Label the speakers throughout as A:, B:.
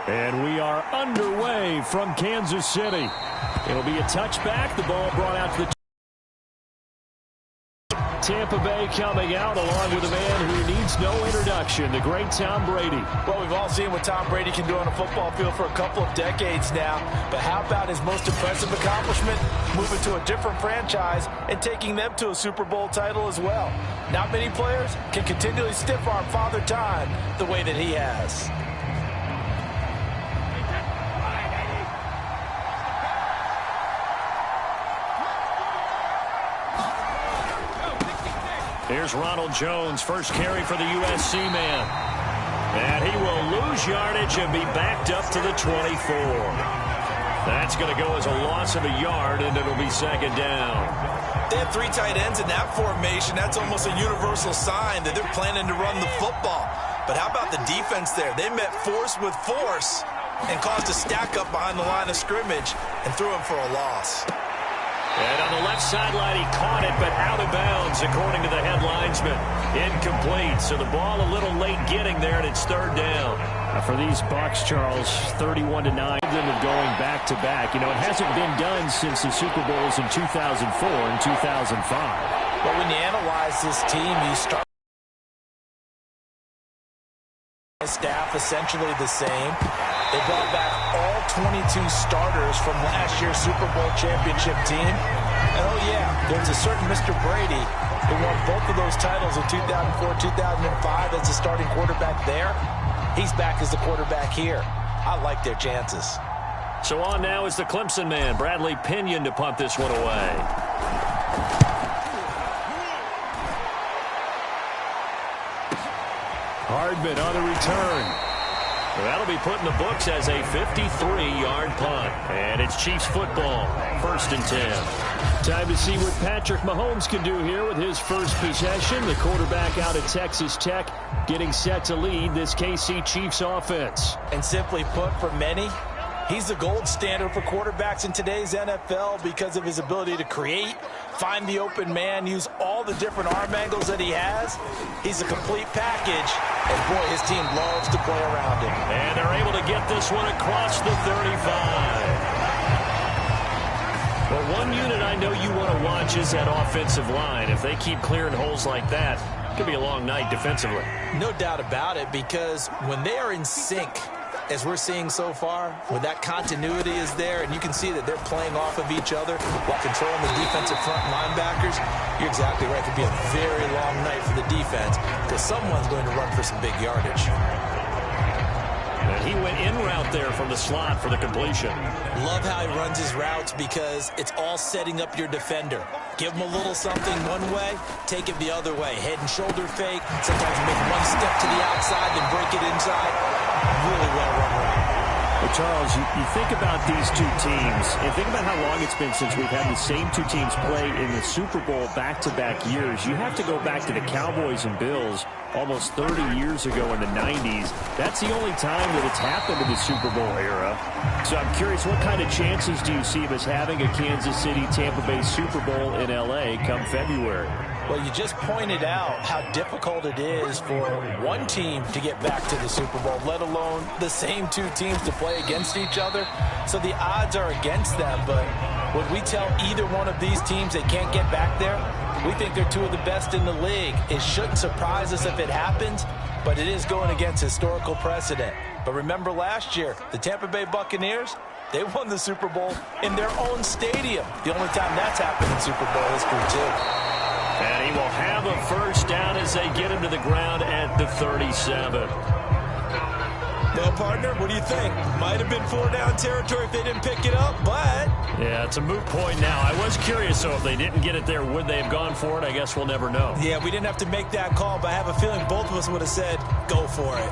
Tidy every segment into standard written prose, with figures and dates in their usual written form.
A: And we are underway from Kansas City. It'll be a touchback. The ball brought out to the Tampa Bay coming out along with a man who needs no introduction, the great Tom Brady.
B: Well, we've all seen what Tom Brady can do on a football field for a couple of decades now. But how about his most impressive accomplishment? Moving to a different franchise and taking them to a Super Bowl title as well. Not many players can continually stiff-arm Father Time the way that he has.
A: Here's Ronald Jones, first carry for the USC man. And he will lose yardage and be backed up to the 24. That's going to go as a loss of a yard, and it'll be second down.
B: They have three tight ends in that formation. That's almost a universal sign that they're planning to run the football. But how about the defense there? They met force with force and caused a stack up behind the line of scrimmage and threw him for a loss.
A: And on the left sideline, he caught it, but out of bounds, according to the head linesman. Incomplete. So the ball a little late getting there, and it's third down. For these Bucs, Charles, 31-9, them of going back-to-back. You know, it hasn't been done since the Super Bowls in 2004 and 2005.
B: But when you analyze this team, you start staff essentially the same. They brought back all 22 starters from last year's Super Bowl championship team. And oh yeah, there's a certain Mr. Brady who won both of those titles in 2004, 2005 as the starting quarterback there. He's back as the quarterback here. I like their chances.
A: So on now is the Clemson man, Bradley Pinion, to punt this one away. Hardman on the return. That'll be put in the books as a 53-yard punt. And it's Chiefs football, 1st and 10. Time to see what Patrick Mahomes can do here with his first possession. The quarterback out of Texas Tech getting set to lead this KC Chiefs offense.
B: And simply put, for many, he's the gold standard for quarterbacks in today's NFL because of his ability to create, find the open man, use all the different arm angles that he has. He's a complete package, and boy, his team loves to play around him.
A: And they're able to get this one across the 35. Well, one unit I know you want to watch is that offensive line. If they keep clearing holes like that, it could be a long night defensively.
B: No doubt about it, because when they are in sync, as we're seeing so far, when that continuity is there and you can see that they're playing off of each other while controlling the defensive front linebackers, you're exactly right. It could be a very long night for the defense because someone's going to run for some big yardage.
A: And he went in route there from the slot for the completion.
B: Love how he runs his routes because it's all setting up your defender. Give him a little something one way, take it the other way. Head and shoulder fake. Sometimes you make one step to the outside, then break it inside. Really well run route.
A: Well, Charles, you think about these two teams, and think about how long it's been since we've had the same two teams play in the Super Bowl back-to-back years. You have to go back to the Cowboys and Bills almost 30 years ago in the 90s. That's the only time that it's happened in the Super Bowl era. So I'm curious, what kind of chances do you see of us having a Kansas City-Tampa Bay Super Bowl in L.A. come February?
B: Well, you just pointed out how difficult it is for one team to get back to the Super Bowl, let alone the same two teams to play against each other. So the odds are against them, but would we tell either one of these teams they can't get back there? We think they're two of the best in the league. It shouldn't surprise us if it happens, but it is going against historical precedent. But remember last year, the Tampa Bay Buccaneers, they won the Super Bowl in their own stadium. The only time that's happened in Super Bowl history, too.
A: And he will have a first down as they get him to the ground at the 37.
B: Well, partner, what do you think? Might have been 4-down territory if they didn't pick it up, but...
A: Yeah, it's a moot point now. I was curious, so if they didn't get it there, would they have gone for it? I guess we'll never know.
B: Yeah, we didn't have to make that call, but I have a feeling both of us would have said, go for it.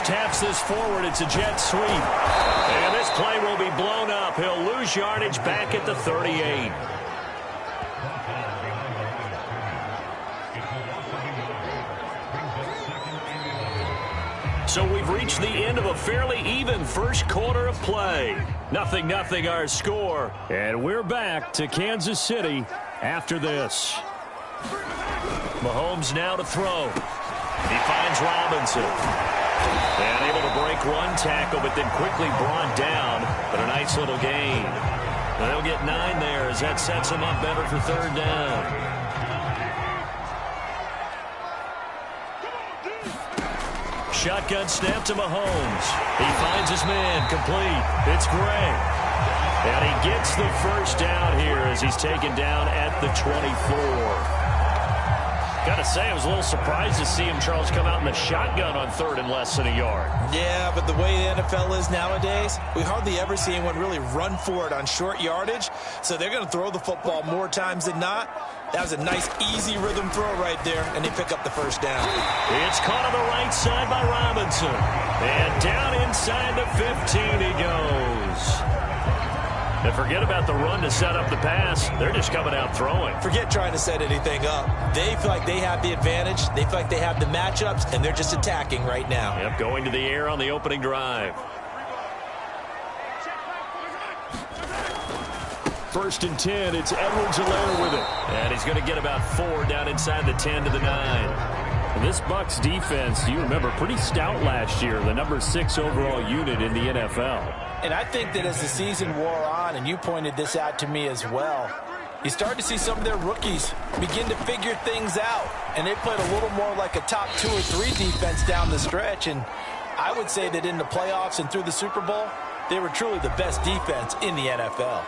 A: Taps this forward. It's a jet sweep. And this play will be blown up. He'll lose yardage back at the 38. So we've reached the end of a fairly even first quarter of play. 0-0 our score. And we're back to Kansas City after this. Mahomes now to throw. He finds Robinson. And able to break one tackle, but then quickly brought down. But a nice little gain. They'll get 9 there as that sets him up better for third down. Shotgun snap to Mahomes. He finds his man complete. It's Gray. And he gets the first down here as he's taken down at the 24. Gotta say, I was a little surprised to see him, Charles, come out in the shotgun on third and less than a yard.
B: Yeah, but the way the NFL is nowadays, we hardly ever see anyone really run for it on short yardage. So they're going to throw the football more times than not. That was a nice, easy rhythm throw right there, and they pick up the first down.
A: It's caught on the right side by Robinson. And down inside the 15 he goes. And forget about the run to set up the pass. They're just coming out throwing.
B: Forget trying to set anything up. They feel like they have the advantage. They feel like they have the matchups, and they're just attacking right now.
A: Yep, going to the air on the opening drive. First and 10, it's Edwards-Helaire with it. And he's going to get about 4 down inside the 10 to the 9. And this Bucs defense, you remember, pretty stout last year, the number 6 overall unit in the NFL.
B: And I think that as the season wore on, and you pointed this out to me as well, you start to see some of their rookies begin to figure things out. And they played a little more like a top 2 or 3 defense down the stretch. And I would say that in the playoffs and through the Super Bowl, they were truly the best defense in the NFL.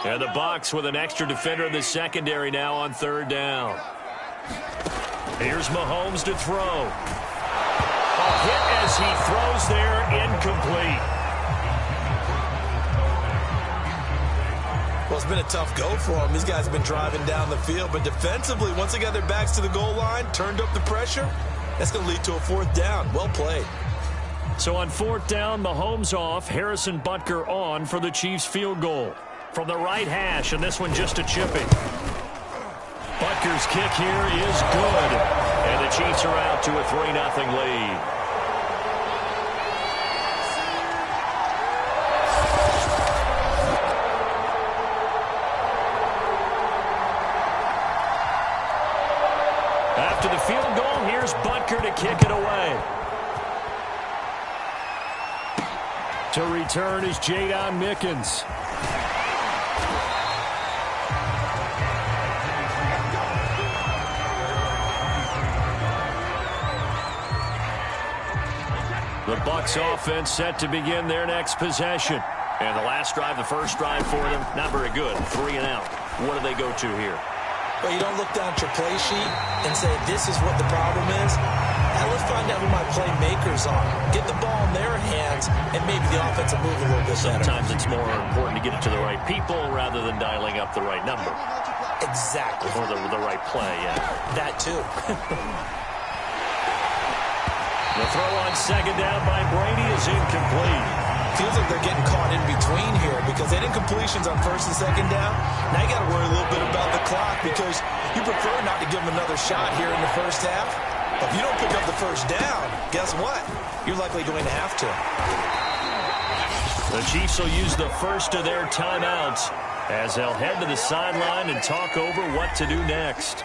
A: And the Bucs with an extra defender in the secondary now on third down. Here's Mahomes to throw. A hit as he throws there, incomplete.
B: Well, it's been a tough go for them. These guys have been driving down the field, but defensively, once they got their backs to the goal line, turned up the pressure, that's going to lead to a 4th down. Well played.
A: So on 4th down, Mahomes off, Harrison Butker on for the Chiefs field goal. From the right hash, and this one just a chipping. Butker's kick here is good. And the Chiefs are out to a 3-0 lead. After the field goal, here's Butker to kick it away. To return is Jadon Mickens. The Bucs offense set to begin their next possession. And the last drive, the first drive for them, not very good. 3 and out. What do they go to here?
B: Well, you don't look down at your play sheet and say, this is what the problem is. Now let's find out who my playmakers are. Get the ball in their hands, and maybe the offense will move a little bit better.
A: Sometimes it's more important to get it to the right people rather than dialing up the right number.
B: Exactly.
A: Or the right play, yeah.
B: That too.
A: The throw on second down by Brady is incomplete.
B: Feels like they're getting caught in between here because they did incompletions on first and second down. Now you got to worry a little bit about the clock because you prefer not to give them another shot here in the first half. If you don't pick up the first down, guess what? You're likely going to have to.
A: The Chiefs will use the first of their timeouts as they'll head to the sideline and talk over what to do next.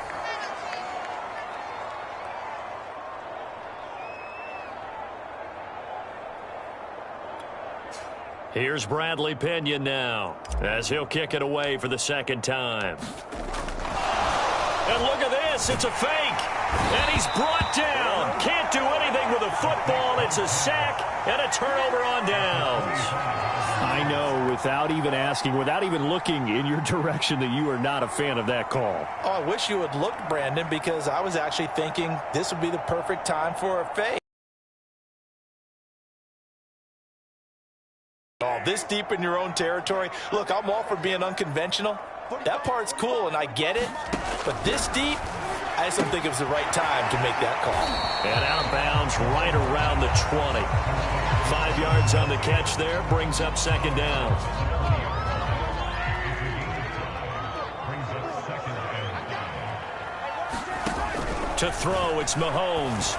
A: Here's Bradley Pinion now as he'll kick it away for the second time. And look at this. It's a fake. And he's brought down. Can't do anything with a football. It's a sack and a turnover on downs. I know, without even asking, without even looking in your direction, that you are not a fan of that call.
B: Oh, I wish you had looked, Brandon, because I was actually thinking this would be the perfect time for a fake. This deep in your own territory. Look, I'm all for being unconventional. That part's cool, and I get it. But this deep, I just don't think it was the right time to make that call.
A: And out of bounds right around the 20. 5 yards on the catch there. Brings up second down. To throw, it's Mahomes.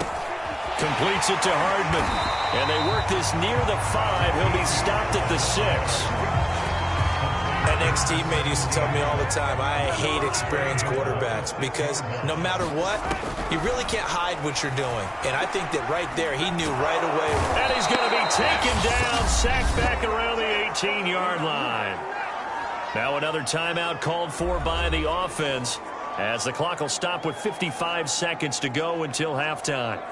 A: Completes it to Hardman. And they work this near the 5. He'll be stopped at the 6.
B: An ex-teammate used to tell me all the time, I hate experienced quarterbacks because no matter what, you really can't hide what you're doing. And I think that right there, he knew right away.
A: And he's going to be taken down, sacked back around the 18-yard line. Now another timeout called for by the offense as the clock will stop with 55 seconds to go until halftime.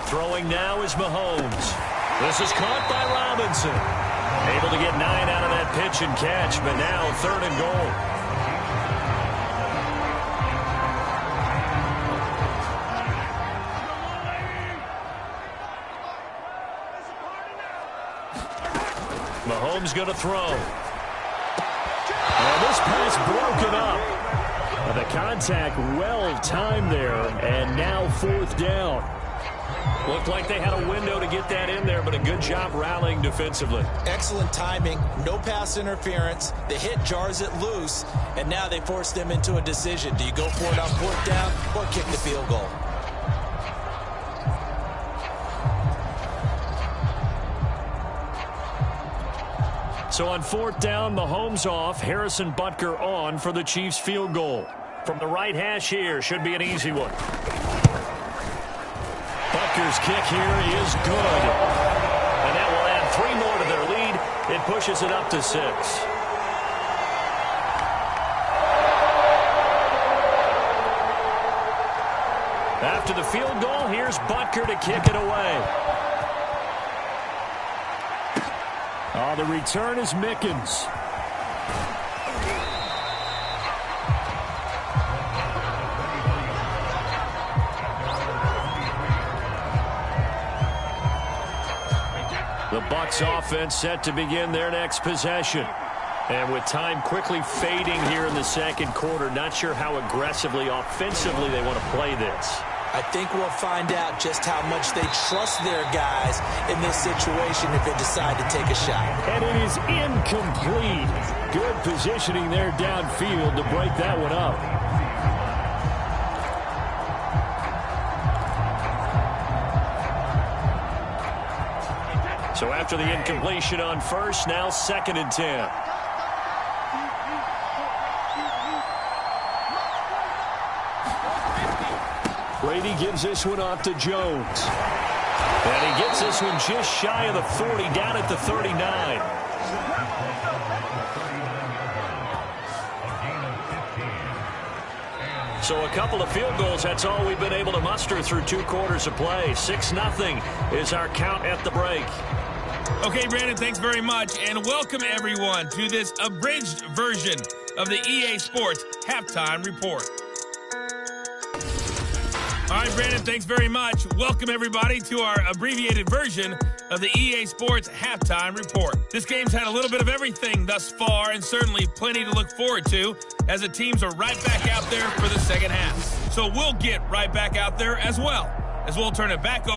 A: Throwing now is Mahomes. This is caught by Robinson. Able to get 9 out of that pitch and catch, but now 3rd and goal. Mahomes going to throw. And this pass broken up. The contact well timed there, and now 4th down. Looked like they had a window to get that in there, but a good job rallying defensively.
B: Excellent timing, no pass interference. The hit jars it loose, and now they force them into a decision. Do you go for it on 4th down or kick the field goal?
A: So on 4th down, Mahomes off, Harrison Butker on for the Chiefs field goal. From the right hash here, should be an easy one. Butker's kick here is good. And that will add 3 more to their lead. It pushes it up to 6. After the field goal, here's Butker to kick it away. Oh, the return is Mickens. The Bucs offense set to begin their next possession. And with time quickly fading here in the 2nd quarter, not sure how aggressively, offensively they want to play this.
B: I think we'll find out just how much they trust their guys in this situation if they decide to take a shot.
A: And it is incomplete. Good positioning there downfield to break that one up. So after the incompletion on 1st, now 2nd and 10. Brady gives this one off to Jones. And he gets this one just shy of the 40, down at the 39. So a couple of field goals, that's all we've been able to muster through 2 quarters of play. 6-0 is our count at the break.
C: Okay, Brandon, thanks very much. And welcome, everyone, to this abridged version of the EA Sports Halftime Report. All right, Brandon, thanks very much. Welcome, everybody, to our abbreviated version of the EA Sports Halftime Report. This game's had a little bit of everything thus far, and certainly plenty to look forward to, as the teams are right back out there for the second half. So we'll get right back out there as well, as we'll turn it back over.